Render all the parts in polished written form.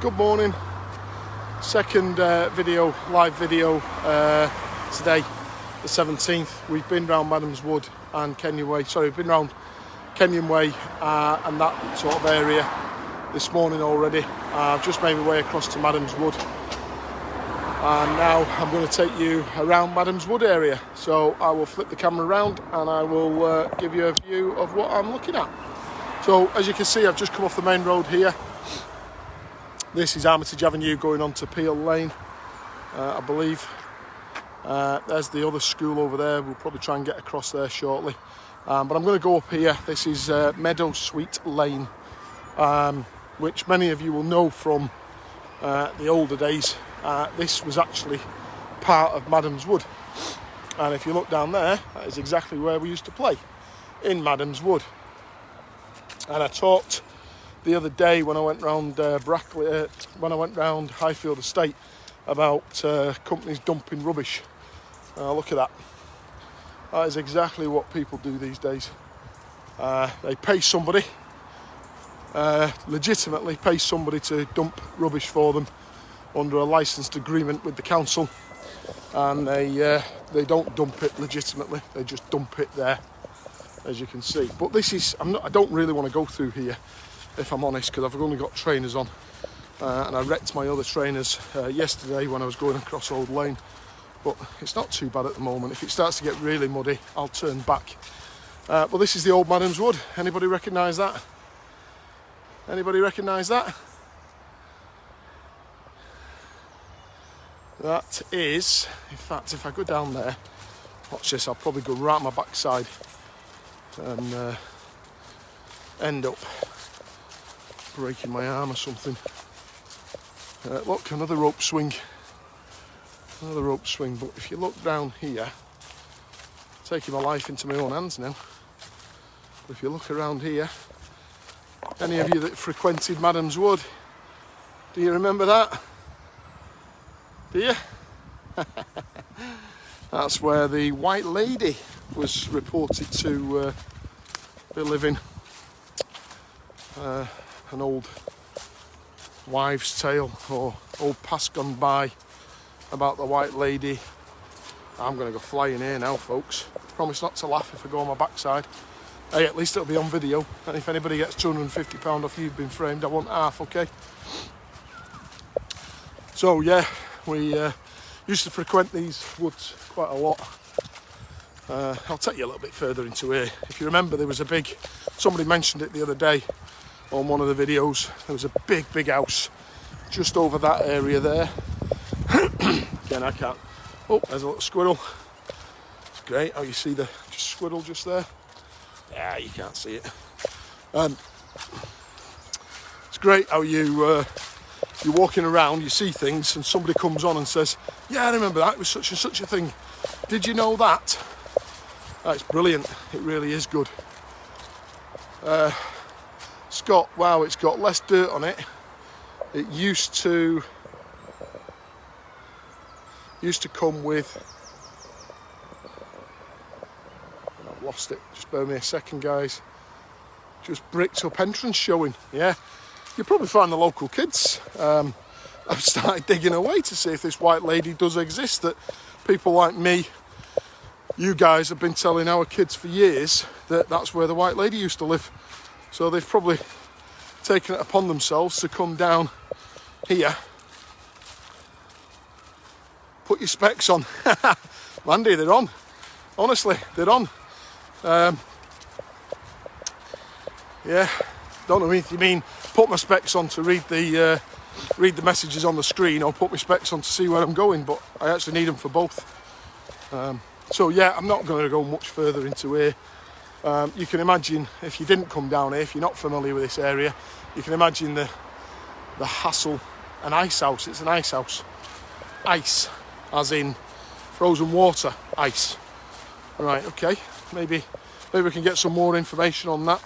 Good morning. Second live video today, the 17th. We've been round Madam's Wood and Kenyon Way. Sorry, we've been round Kenyon Way and that sort of area this morning already. I've just made my way across to Madam's Wood, and now I'm going to take you around Madam's Wood area. So I will flip the camera around and I will give you a view of what I'm looking at. So as you can see, I've just come off the main road here. This is Armitage Avenue going on to Peel Lane, I believe. There's the other school over there. We'll probably try and get across there shortly. But I'm going to go up here. This is Meadow Sweet Lane, which many of you will know from the older days. This was actually part of Madam's Wood. And if you look down there, that is exactly where we used to play, in Madam's Wood. And I talked the other day when I went round when I went round Highfield Estate about companies dumping rubbish. Look at that. That is exactly what people do these days. They pay somebody, legitimately pay somebody to dump rubbish for them under a licensed agreement with the council, and they don't dump it legitimately. They just dump it there, as you can see. But this is, I don't really want to go through here, if I'm honest, because I've only got trainers on, and I wrecked my other trainers yesterday when I was going across Old Lane. But it's not too bad at the moment. If it starts to get really muddy, I'll turn back. But this is the old Madam's Wood. Anybody recognise that? Anybody recognise that? That is, in fact, if I go down there, watch this, I'll probably go right on my backside and end up breaking my arm or something. Look, another rope swing. Another rope swing. But if you look down here, I'm taking my life into my own hands now. But if you look around here, any of you that frequented Madam's Wood, do you remember that? Do you? That's where the White Lady was reported to be living. An old wives' tale or old past gone by about the White Lady. I'm going to go flying here now, folks. Promise not to laugh if I go on my backside. Hey, at least it'll be on video. And if anybody gets £250 off You've Been Framed, I want half, okay? So yeah, we used to frequent these woods quite a lot. I'll take you a little bit further into here. If you remember, there was a big, somebody mentioned it the other day on one of the videos, there was a big house just over that area there. Again, I can't. Oh, there's a little squirrel. It's great how you see the squirrel just there. Yeah, you can't see it. It's great how you're walking around, you see things, and somebody comes on and says, "Yeah, I remember that. It was such and such a thing. Did you know that?" It's brilliant. It really is good. Scott, wow, it's got less dirt on it. It used to come with, I've lost it, just bear with me a second, guys. Just bricked up entrance showing. Yeah, you'll probably find the local kids. I've started digging away to see if this White Lady does exist, that people like me, you guys, have been telling our kids for years that that's where the White Lady used to live. So they've probably taken it upon themselves to come down here. Put your specs on. Mandy, they're on. Honestly, they're on. Yeah, don't know if you mean put my specs on to read the messages on the screen, or put my specs on to see where I'm going, but I actually need them for both. So yeah, I'm not going to go much further into here. You can imagine, if you didn't come down here, if you're not familiar with this area, you can imagine the hassle. An ice house, it's an ice house. Ice, as in frozen water, ice. Right, okay, maybe we can get some more information on that.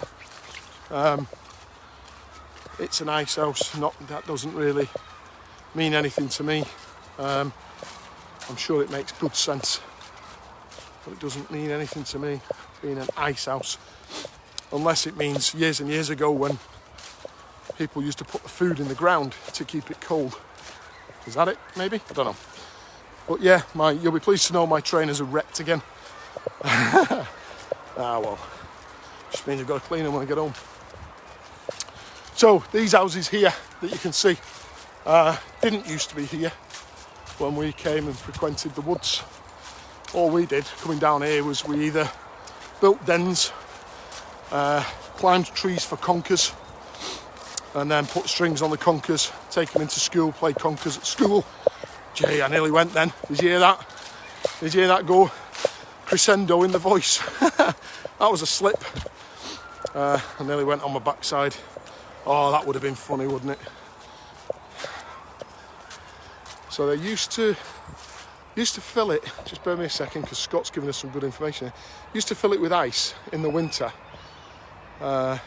It's an ice house, that doesn't really mean anything to me. I'm sure it makes good sense, but it doesn't mean anything to me, being an ice house, unless it means years and years ago when people used to put the food in the ground to keep it cold. Is that it, maybe? I don't know. But yeah, you'll be pleased to know my trainers are wrecked again. Ah well, just means I've got to clean them when I get home. So these houses here that you can see didn't used to be here when we came and frequented the woods. All we did coming down here was we either built dens, climbed trees for conkers, and then put strings on the conkers, take them into school, play conkers at school. Gee, I nearly went then. Did you hear that? Did you hear that go? Crescendo in the voice. That was a slip. I nearly went on my backside. Oh, that would have been funny, wouldn't it? So they used to fill it, just bear me a second because Scott's given us some good information here. Used to fill it with ice in the winter. And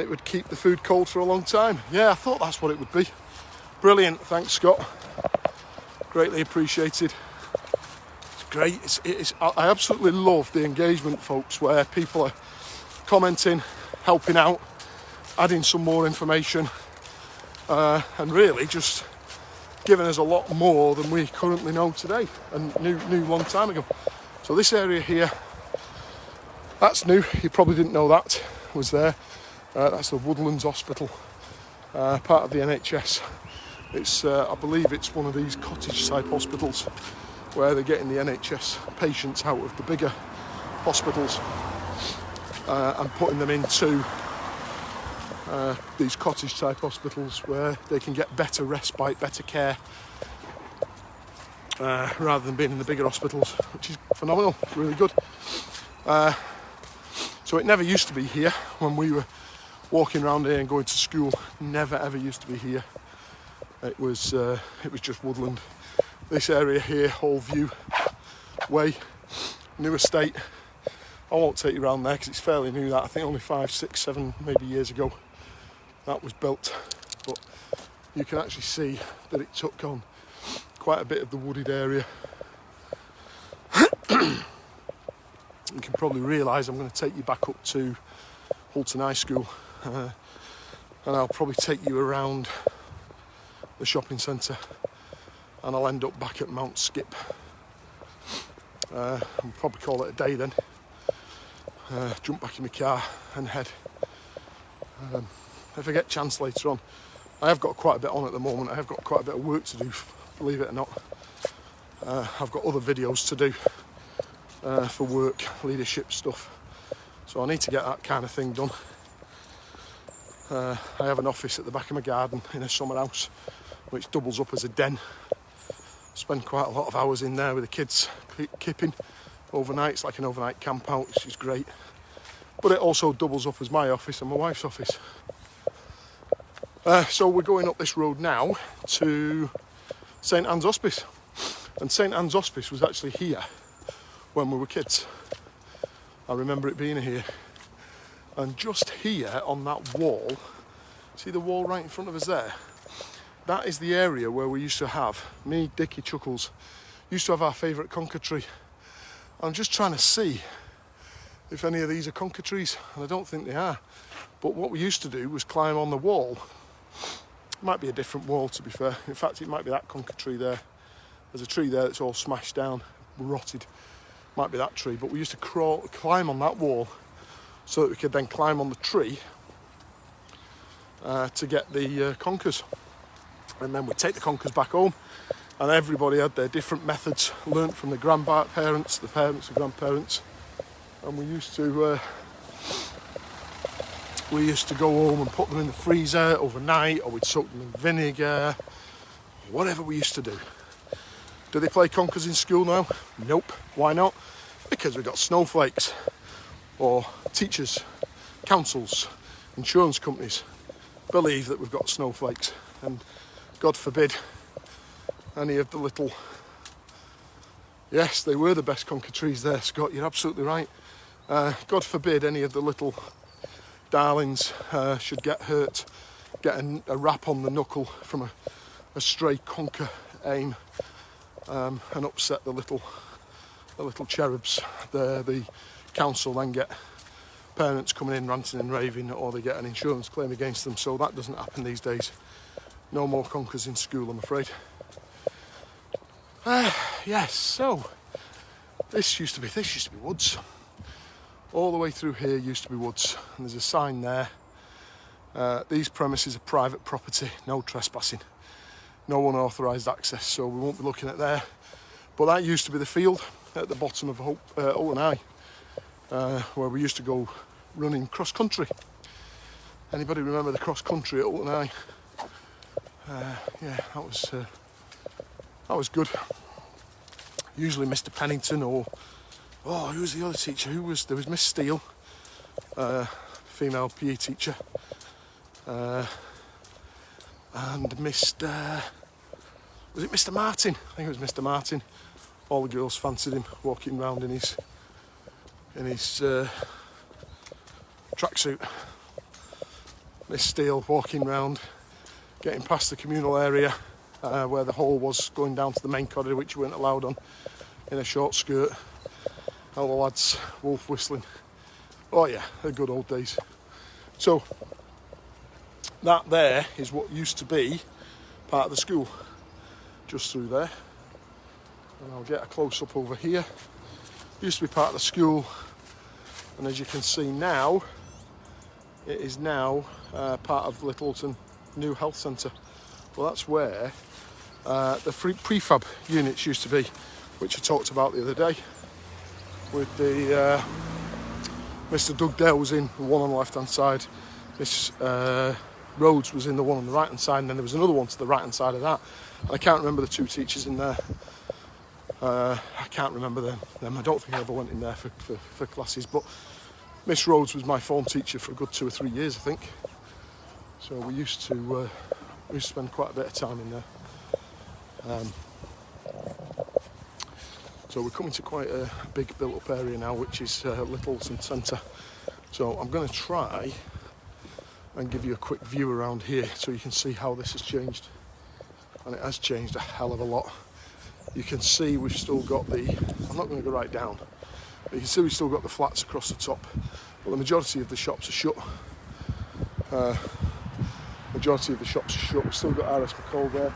it would keep the food cold for a long time. Yeah, I thought that's what it would be. Brilliant, thanks Scott. Greatly appreciated. It's great. I absolutely love the engagement, folks, where people are commenting, helping out, adding some more information, and really just giving us a lot more than we currently know today and knew long time ago. So this area here, that's new. You probably didn't know that was there. That's the Woodlands Hospital, part of the NHS. It's, I believe it's one of these cottage-type hospitals where they're getting the NHS patients out of the bigger hospitals and putting them into these cottage-type hospitals where they can get better respite, better care, rather than being in the bigger hospitals, which is phenomenal, really good. So it never used to be here when we were walking around here and going to school. Never ever used to be here. It was just woodland. This area here, Hall View Way, new estate. I won't take you around there because it's fairly new. That I think only 5, 6, 7 maybe years ago that was built. But you can actually see that it took on quite a bit of the wooded area. You can probably realise I'm going to take you back up to Hilton High School, and I'll probably take you around the shopping centre, and I'll end up back at Mount Skip. I'll probably call it a day then. Jump back in my car and head. If I get a chance later on, I have got quite a bit on at the moment. I have got quite a bit of work to do, believe it or not. I've got other videos to do for work, leadership stuff. So I need to get that kind of thing done. I have an office at the back of my garden in a summer house, which doubles up as a den. Spend quite a lot of hours in there with the kids kipping overnight. It's like an overnight camp out, which is great. But it also doubles up as my office and my wife's office. So we're going up this road now to St Anne's Hospice. And St Anne's Hospice was actually here when we were kids. I remember it being here. And just here on that wall, see the wall right in front of us there? That is the area where we used to have, me, Dickie, Chuckles, used to have our favourite conker tree. I'm just trying to see if any of these are conker trees, and I don't think they are. But what we used to do was climb on the wall. It might be a different wall, to be fair. In fact, it might be that conker tree there. There's a tree there that's all smashed down, rotted. Might be that tree, but we used to climb on that wall so that we could then climb on the tree to get the conkers. And then we'd take the conkers back home, and everybody had their different methods, learnt from the grandparents, the parents, the grandparents. And we used to go home and put them in the freezer overnight, or we'd soak them in vinegar, whatever we used to do. Do they play conkers in school now? Nope. Why not? Because we've got snowflakes, or teachers, councils, insurance companies believe that we've got snowflakes, and God forbid any of the little... Yes, they were the best conker trees there, Scott, you're absolutely right. God forbid any of the little darlings should get hurt, get a rap on the knuckle from a stray conker aim, and upset the little cherubs. The council then get parents coming in ranting and raving, or they get an insurance claim against them. So that doesn't happen these days. No more conkers in school, I'm afraid. Yes, so this used to be woods. All the way through here used to be woods, and there's a sign there. These premises are private property, no trespassing, no unauthorised access, so we won't be looking at there. But that used to be the field at the bottom of Hilton High, where we used to go running cross country. Anybody remember the cross country at Hilton High? Yeah, that was good. Usually Mr. Pennington or who was the other teacher? There was Miss Steele, female PE teacher, and Mr. Was it Mr. Martin? I think it was Mr. Martin. All the girls fancied him, walking around in his tracksuit. Miss Steele walking round, getting past the communal area where the hall was, going down to the main corridor, which you weren't allowed on, in a short skirt. All the lads wolf whistling. Oh yeah, the good old days. So that there is what used to be part of the school, just through there. And I'll get a close-up over here. Used to be part of the school, and as you can see now, it is now part of Little Hilton New Health Centre. Well, that's where the prefab units used to be, which I talked about the other day, with the Mr. Doug Dale was in the one on the left-hand side, Miss Rhodes was in the one on the right-hand side, and then there was another one to the right-hand side of that. I can't remember the two teachers in there. I can't remember them. I don't think I ever went in there for classes, but Miss Rhodes was my form teacher for a good 2 or 3 years, I think. So we used to spend quite a bit of time in there. So we're coming to quite a big built-up area now, which is Little Hilton Centre. So I'm going to try and give you a quick view around here so you can see how this has changed. And it has changed a hell of a lot. You can see we've still got I'm not going to go right down, but you can see we've still got the flats across the top. Well, the majority of the shops are shut. We've still got RS McCall there.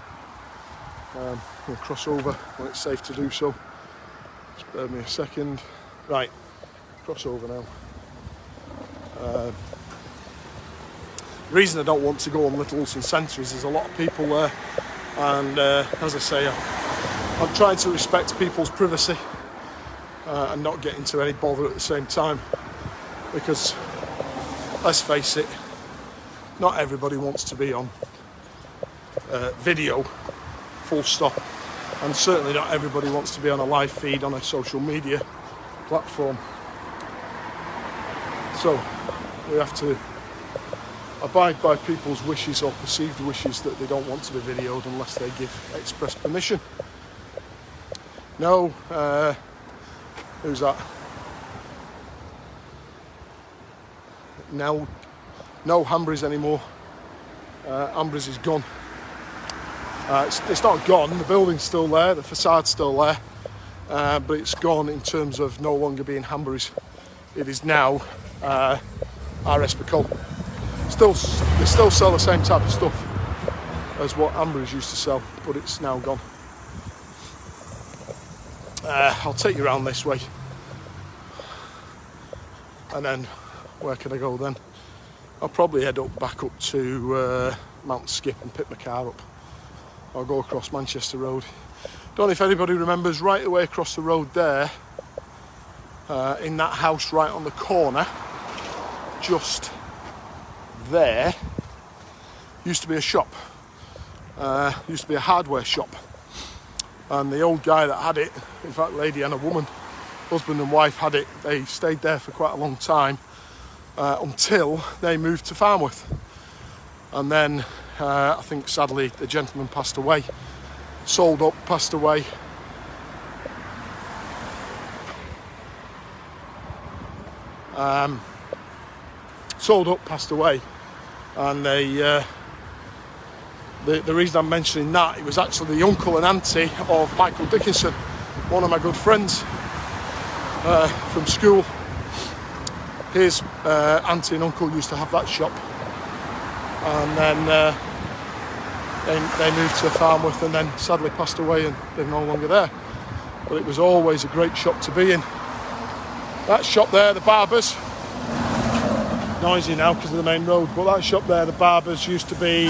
We'll cross over when it's safe to do so. Just bear me a second. Right, cross over now. The reason I don't want to go on Little Hilton Centre is there's a lot of people there, and as I say, I'm trying to respect people's privacy and not get into any bother at the same time, because let's face it, not everybody wants to be on video, full stop, and certainly not everybody wants to be on a live feed on a social media platform. So we have to abide by people's wishes or perceived wishes that they don't want to be videoed unless they give express permission. No, who's that? No Hamburys anymore. Hamburys is gone. It's not gone, the building's still there, the facade's still there, but it's gone in terms of no longer being Hamburys. It is now RS McCall. They still sell the same type of stuff as what Hamburys used to sell, but it's now gone. I'll take you around this way, and then where can I go then? I'll probably head back up to Mount Skip and pick my car up. I'll go across Manchester Road. Don't know if anybody remembers, right away across the road there, in that house right on the corner, just there, used to be a shop. Used to be a hardware shop. And the old guy that had it, in fact lady and a woman, husband and wife had it, they stayed there for quite a long time until they moved to Farnworth. And then I think sadly the gentleman passed away, sold up, passed away. Sold up, passed away, and the reason I'm mentioning that, it was actually the uncle and auntie of Michael Dickinson, one of my good friends from school. his auntie and uncle used to have that shop, and then they moved to Farmworth and then sadly passed away and they're no longer there. But it was always a great shop to be in. That shop there, the Barbers, noisy now because of the main road, but that shop there, the Barbers, used to be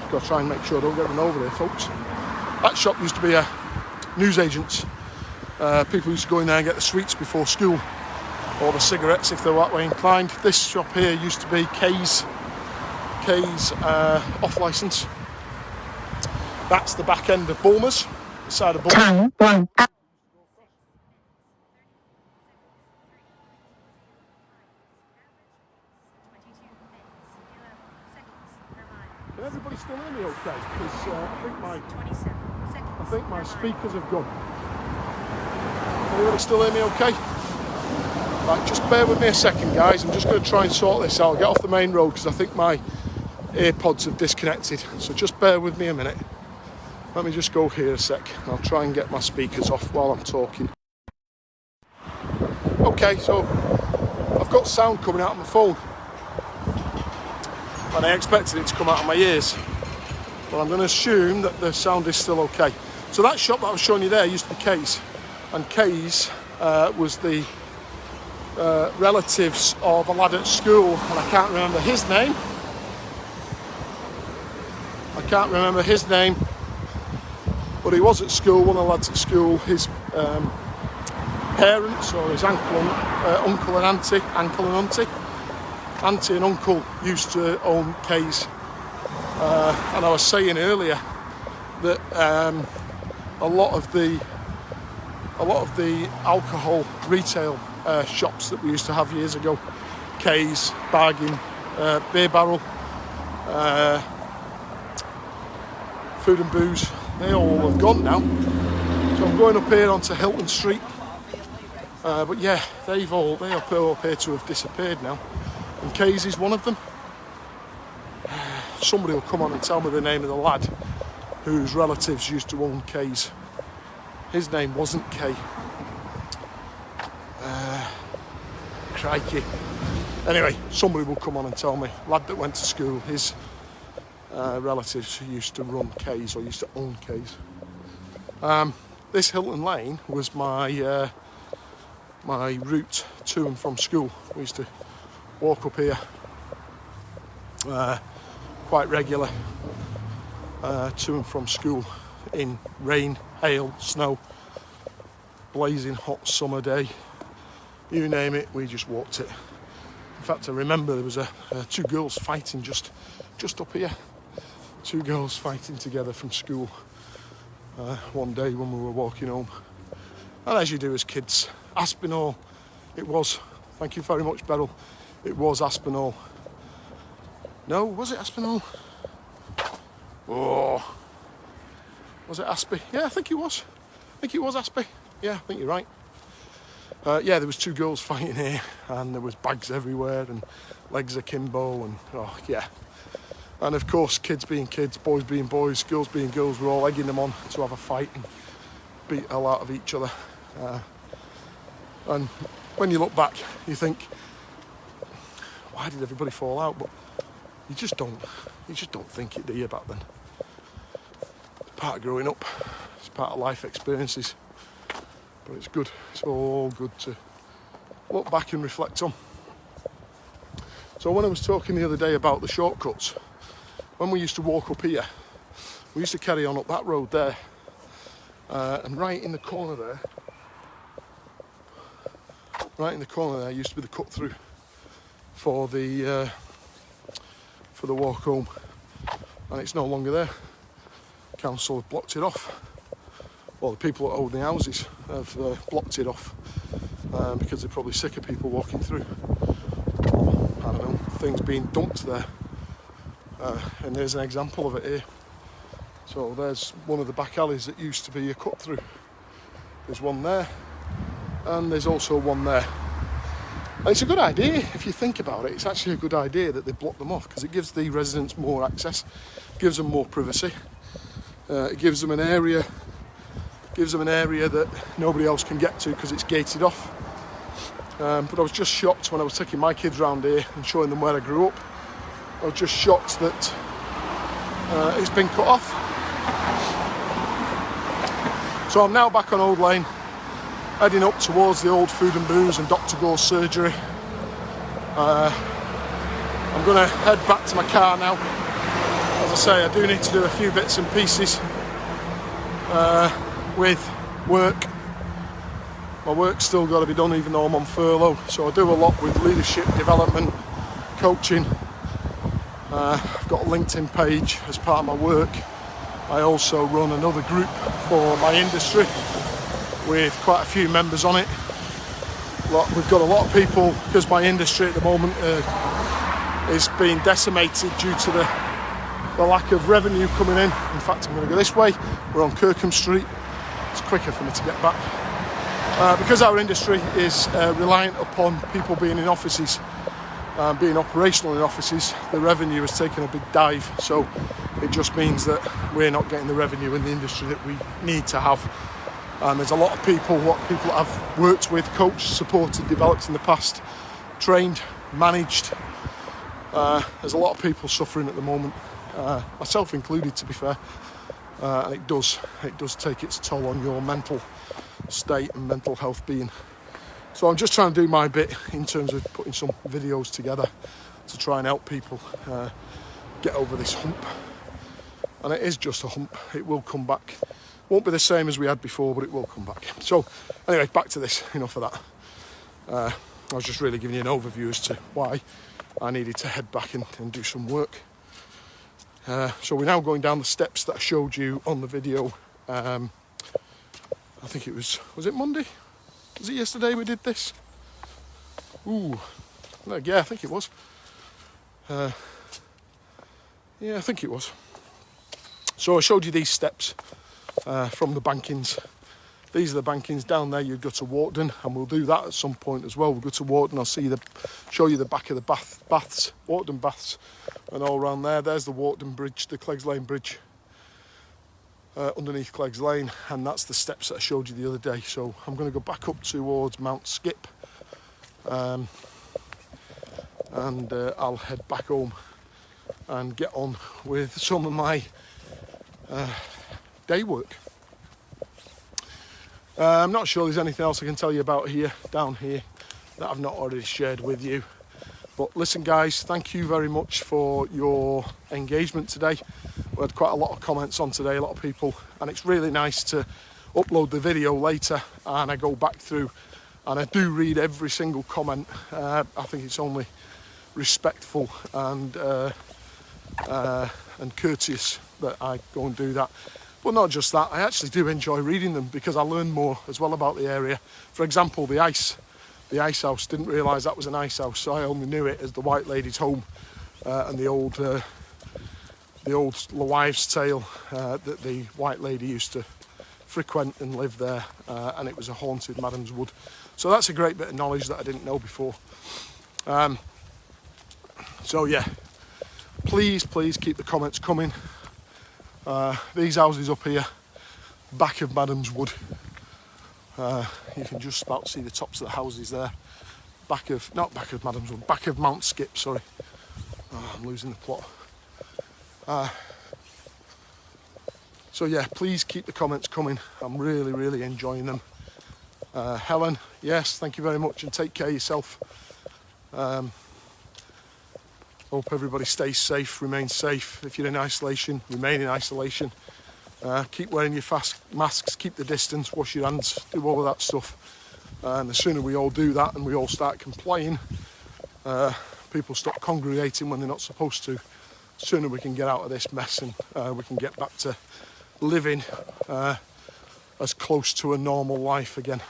got to try and make sure I don't get run over here, folks. That shop used to be a newsagent's. People used to go in there and get the sweets before school, or the cigarettes if they were that way inclined. This shop here used to be K's off licence. That's the back end of Bulmer's, the side of Bulmer's. Can everybody still hear me okay? Because I think my speakers have gone. Can everybody still hear me okay? Right, just bear with me a second, guys. I'm just going to try and sort this out. I'll get off the main road because I think my AirPods have disconnected. So just bear with me a minute. Let me just go here a sec. I'll try and get my speakers off while I'm talking. Okay, so I've got sound coming out of my phone. And I expected it to come out of my ears. But I'm going to assume that the sound is still okay. So that shop that I was showing you there used to be K's. And K's was the relatives of a lad at school, and I can't remember his name. But he was at school, one of the lads at school. His parents, or his uncle and auntie, auntie and uncle used to own K's. And I was saying earlier that a lot of the alcohol retail shops that we used to have years ago, K's, Bargain, Beer Barrel, Food and Booze, they all have gone now. So I'm going up here onto Hilton Street. But yeah, they appear to have disappeared now. And K's is one of them. Somebody will come on and tell me the name of the lad whose relatives used to own K's. His name wasn't K. Crikey. Anyway, somebody will come on and tell me. Lad that went to school, his relatives used to run K's, or used to own K's. This Hilton Lane was my my route to and from school. We used to walk up here quite regular to and from school in rain, hail, snow, blazing hot summer day, you name it, we just walked it. In fact, I remember there was two girls fighting just up here. Two girls fighting together from school one day when we were walking home. And as you do as kids, Aspinall, it was. Thank you very much, Beryl. It was Aspinall. No, was it Aspinall? Oh, was it Aspie? Yeah, I think it was. I think it was Aspie. Yeah, I think you're right. Yeah, there was two girls fighting here, and there was bags everywhere, and legs akimbo, and oh yeah. And of course, kids being kids, boys being boys, girls being girls, we're all egging them on to have a fight and beat the hell out of each other. And when you look back, you think, why did everybody fall out? But you just don't think it, do you, back then? It's part of growing up. It's part of life experiences. But it's good. It's all good to look back and reflect on. So when I was talking the other day about the shortcuts, when we used to walk up here, we used to carry on up that road there, and right in the corner there used to be the cut through for the walk home, and it's no longer there. Council have blocked it off. Well, the people that own the houses have blocked it off because they're probably sick of people walking through. Or, I don't know, things being dumped there. And there's an example of it here. So there's one of the back alleys that used to be a cut through. There's one there, and there's also one there. And it's a good idea if you think about it. It's actually a good idea that they block them off because it gives the residents more access, gives them more privacy. It gives them an area that nobody else can get to because it's gated off. But I was just shocked when I was taking my kids around here and showing them where I grew up. I was just shocked that it's been cut off. So I'm now back on Old Lane, heading up towards the old Food and Booze and Dr. Gore's surgery. I'm going to head back to my car now. As I say, I do need to do a few bits and pieces with work. My work's still got to be done even though I'm on furlough, so I do a lot with leadership development, coaching. I've got a LinkedIn page as part of my work. I also run another group for my industry with quite a few members on it. We've got a lot of people because my industry at the moment is being decimated due to the lack of revenue coming in. In fact, I'm going to go this way. We're on Kirkham Street. It's quicker for me to get back. Because our industry is reliant upon people being in offices, being operational in offices, the revenue has taken a big dive. So it just means that we're not getting the revenue in the industry that we need to have. And there's a lot of people I've worked with, coached, supported, developed in the past, trained, managed. There's a lot of people suffering at the moment, myself included, to be fair. And it does take its toll on your mental state and mental health being. So I'm just trying to do my bit in terms of putting some videos together to try and help people get over this hump. And it is just a hump. It will come back. Won't be the same as we had before, but it will come back. So anyway, back to this. Enough of that. I was just really giving you an overview as to why I needed to head back and do some work. So we're now going down the steps that I showed you on the video. I think it was it Monday? Was it yesterday we did this? Ooh, yeah, I think it was. Yeah, I think it was. So I showed you these steps from the bankings. These are the bankings. Down there you'd go to Wharton, and we'll do that at some point as well. We'll go to Wharton. I'll show you the back of the baths, Wharton baths, and all around there. There's the Wharton Bridge, the Cleggs Lane Bridge, underneath Cleggs Lane, and that's the steps that I showed you the other day. So I'm going to go back up towards Mount Skip, and I'll head back home and get on with some of my day work. I'm not sure there's anything else I can tell you about down here that I've not already shared with you. But listen guys, thank you very much for your engagement today. We had quite a lot of comments on today, a lot of people, and it's really nice to upload the video later and I go back through and I do read every single comment. I think it's only respectful and courteous that I go and do that. But not just that, I actually do enjoy reading them because I learn more as well about the area. For example, the ice house, didn't realise that was an ice house, so I only knew it as the White Lady's home and the old wives' tale that the White Lady used to frequent and live there, and it was a haunted Madam's Wood. So that's a great bit of knowledge that I didn't know before. So yeah, please keep the comments coming. These houses up here, back of Madam's Wood, you can just about see the tops of the houses there. Not back of Madam's Wood, back of Mount Skip, sorry. Oh, I'm losing the plot. So yeah, please keep the comments coming. I'm really enjoying them. Helen, yes, thank you very much, and take care of yourself. Hope everybody stays safe, remain safe. If you're in isolation, remain in isolation. Keep wearing your masks, keep the distance, wash your hands, do all of that stuff. And the sooner we all do that and we all start complying, people stop congregating when they're not supposed to, the sooner we can get out of this mess and we can get back to living as close to a normal life again.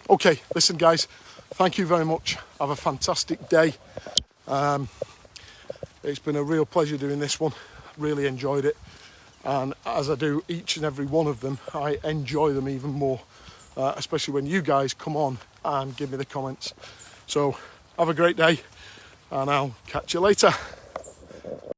Okay, listen guys, thank you very much. Have a fantastic day. It's been a real pleasure doing this one. Really enjoyed it. And as I do each and every one of them, I enjoy them even more, especially when you guys come on and give me the comments. So have a great day and I'll catch you later.